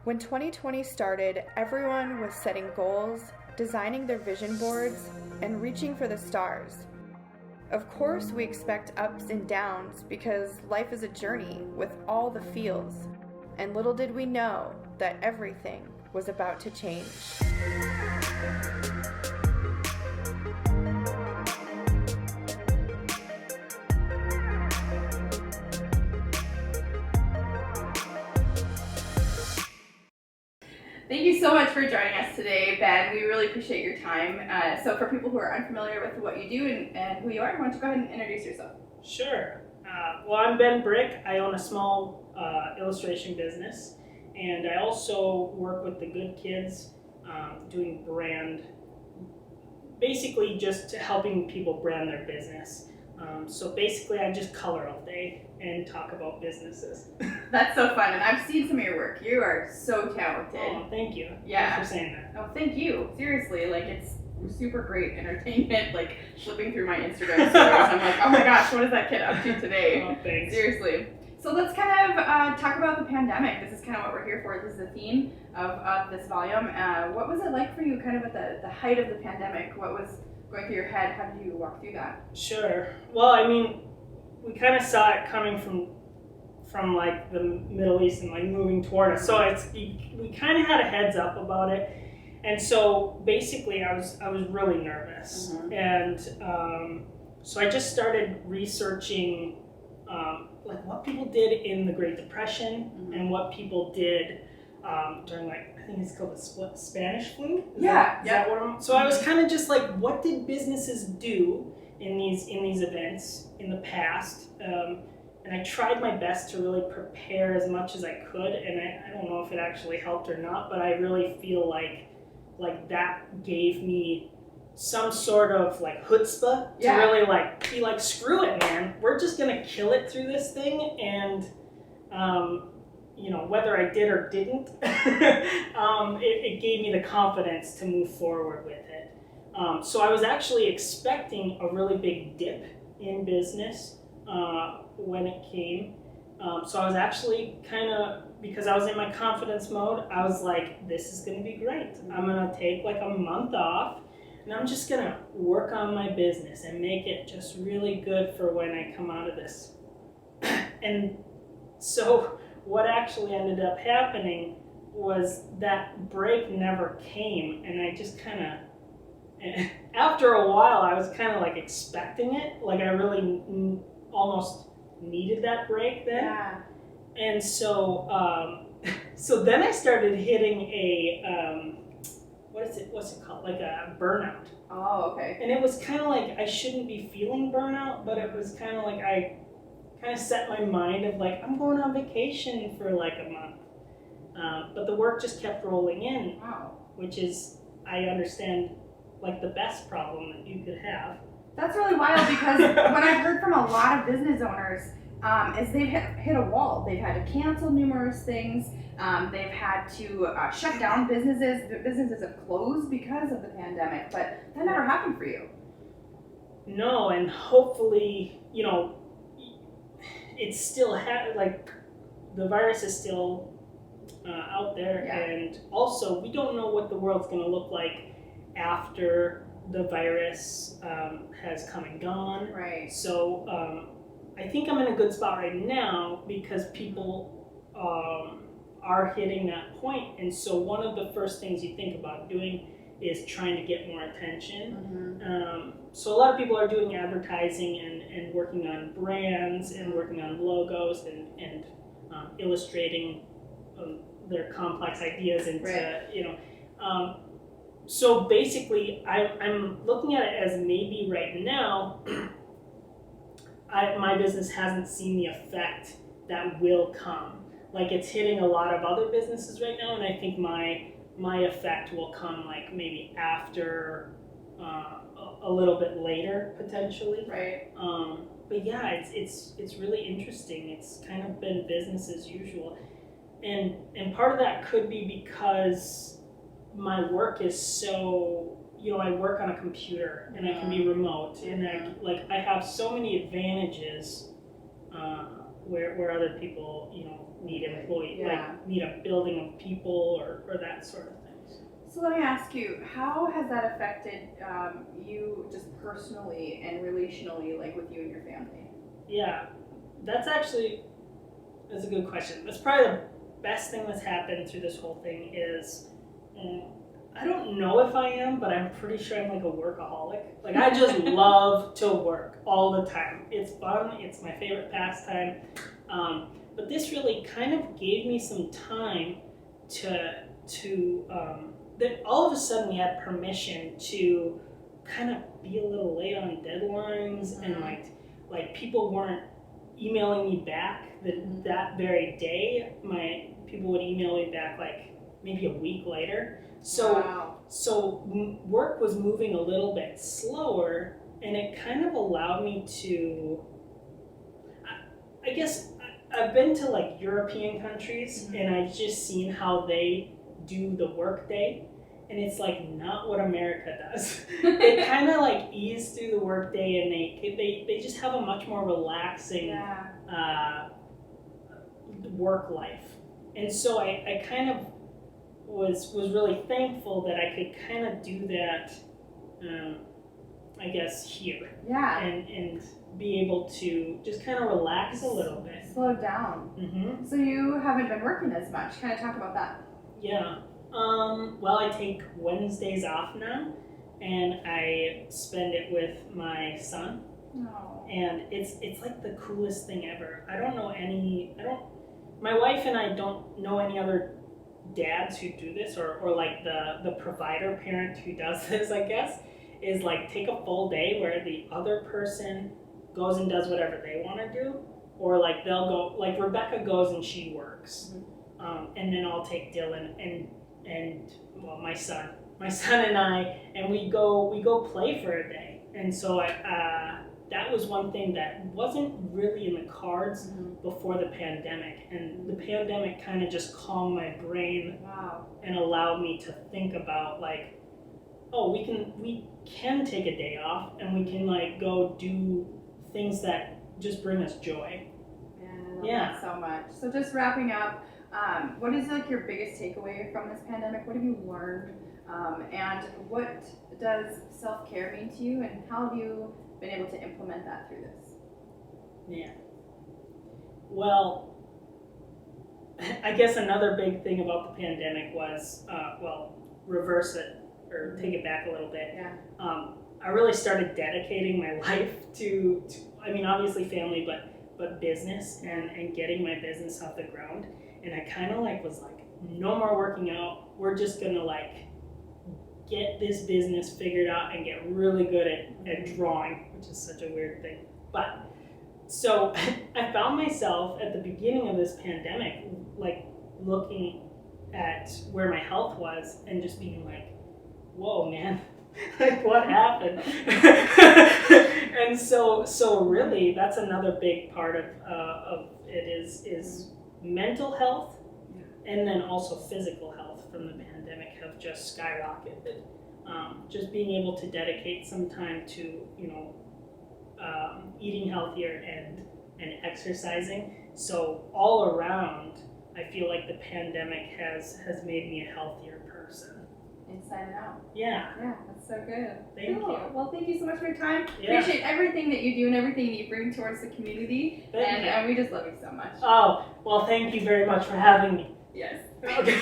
When 2020 started, everyone was setting goals, designing their vision boards, and reaching for the stars. Of course, we expect ups and downs because life is a journey with all the feels. And little did we know that everything was about to change. Thank you so much for joining us today, Ben. We really appreciate your time. So for people who are unfamiliar with what you do and who you are, why don't you go ahead and introduce yourself? Sure. Well, I'm Ben Brick. I own a small illustration business, and I also work with the Good Kids doing brand, basically just helping people brand their business. So basically I just color all day and talk about businesses. That's so fun, and I've seen some of your work. You are so talented. Oh, thank you. Yeah. Thanks for saying that. Oh, thank you. Seriously, like it's super great entertainment, like flipping through my Instagram stories. I'm like, oh my gosh, what is that kid up to today? Oh, thanks. Seriously. So let's kind of talk about the pandemic. This is kind of what we're here for. This is the theme of this volume. What was it like for you kind of at the height of the pandemic? What was going through your head? How did you walk through that? Sure. Well, I mean, we kind of saw it coming from like the Middle East and like moving toward us. So we kind of had a heads up about it. And so basically I was really nervous. Mm-hmm. And so I just started researching like what people did in the Great Depression, mm-hmm. and what people did during like, I think it's called the Spanish flu. Is that what I'm, so I was kind of just like, what did businesses do in these events in the past? And I tried my best to really prepare as much as I could, and I don't know if it actually helped or not, but I really feel like that gave me some sort of like chutzpah to really like be like, screw it, man, we're just gonna kill it through this thing. And whether I did or didn't, it gave me the confidence to move forward with it. So I was actually expecting a really big dip in business when it came. So I was actually kind of, because I was in my confidence mode, I was like, this is going to be great. I'm going to take like a month off, and I'm just going to work on my business and make it just really good for when I come out of this. And so what actually ended up happening was that break never came, and I just kind of, after a while, I was kind of like expecting it, like I really almost needed that break then. Yeah. And so so then I started hitting a what's it called, like a burnout. Oh, okay. And it was kind of like I shouldn't be feeling burnout, but it was kind of like I kind of set my mind of like, I'm going on vacation for like a month, but the work just kept rolling in. Wow. Which is, I understand, like the best problem that you could have. That's really wild, because what I've heard from a lot of business owners is they've hit a wall. They've had to cancel numerous things. They've had to shut down businesses. Businesses have closed because of the pandemic, but that never happened for you. No, and hopefully, it's still like the virus is still out there, and also we don't know what the world's going to look like after the virus has come and gone. Right. So I think I'm in a good spot right now because people are hitting that point, and so one of the first things you think about doing is trying to get more attention. Mm-hmm. So a lot of people are doing advertising and working on brands and working on logos and illustrating their complex ideas into, so basically I'm looking at it as maybe right now my business hasn't seen the effect that will come. Like it's hitting a lot of other businesses right now, and I think my effect will come like maybe after a little bit later potentially. Right. But yeah, it's really interesting. It's kind of been business as usual, and part of that could be because my work is so, I work on a computer and I can be remote, and I have so many advantages where other people need employees, Yeah. like need a building of people or that sort of thing. So let me ask you, how has that affected you just personally and relationally, like with you and your family? Yeah, that's a good question. That's probably the best thing that's happened through this whole thing is, I don't know if I am, but I'm pretty sure I'm like a workaholic. Like I just love to work all the time. It's fun. It's my favorite pastime. But this really kind of gave me some time that all of a sudden we had permission to kind of be a little late on deadlines, and like people weren't emailing me back that very day. My people would email me back like maybe a week later. So work was moving a little bit slower, and it kind of allowed me to, I guess I've been to like European countries, and I've just seen how they do the work day, and it's like not what America does. They kind of like ease through the work day, and they just have a much more relaxing work life. And so I kind of was really thankful that I could kind of do that, I guess, here. Yeah. And be able to just kind of relax a little bit. Slow down. Mm-hmm. So you haven't been working as much. Kind of talk about that. Yeah. Well, I take Wednesdays off now, and I spend it with my son. Oh. And it's like the coolest thing ever. My wife and I don't know any other dads who do this, or like the provider parent who does this, I guess, is like take a full day where the other person goes and does whatever they want to do, or like they'll go, like Rebecca goes and she works, and then I'll take Dylan and well, my son and I, and we go play for a day. And so that was one thing that wasn't really in the cards before the pandemic, and the pandemic kind of just calmed my brain. Wow. And allowed me to think about like, oh, we can take a day off, and we can like go do things that just bring us joy. Yeah, that so much. So just wrapping up, what is like your biggest takeaway from this pandemic? What have you learned? And what does self-care mean to you, and how have you been able to implement that through this? Yeah. Well, I guess another big thing about the pandemic was, reverse it or take it back a little bit. Yeah. I really started dedicating my life to I mean, obviously family, but business and getting my business off the ground. And I kind of like was like, no more working out. We're just gonna like get this business figured out and get really good at drawing, which is such a weird thing. But so I found myself at the beginning of this pandemic, like looking at where my health was and just being like, whoa, man, like what happened? And so really that's another big part of it is mental health, and then also physical health from the pandemic have just skyrocketed. Just being able to dedicate some time to, eating healthier and exercising. So all around, I feel like the pandemic has made me a healthier person. Inside and out. Yeah. Yeah, that's so good. Thank you. Well, thank you so much for your time. Yeah. Appreciate everything that you do and everything that you bring towards the community. Thank you. And we just love you so much. Oh, well, thank you very much for having me. Yes. Okay.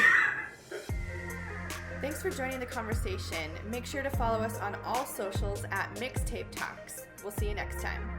Thanks for joining the conversation. Make sure to follow us on all socials at Mixtape Talks. We'll see you next time.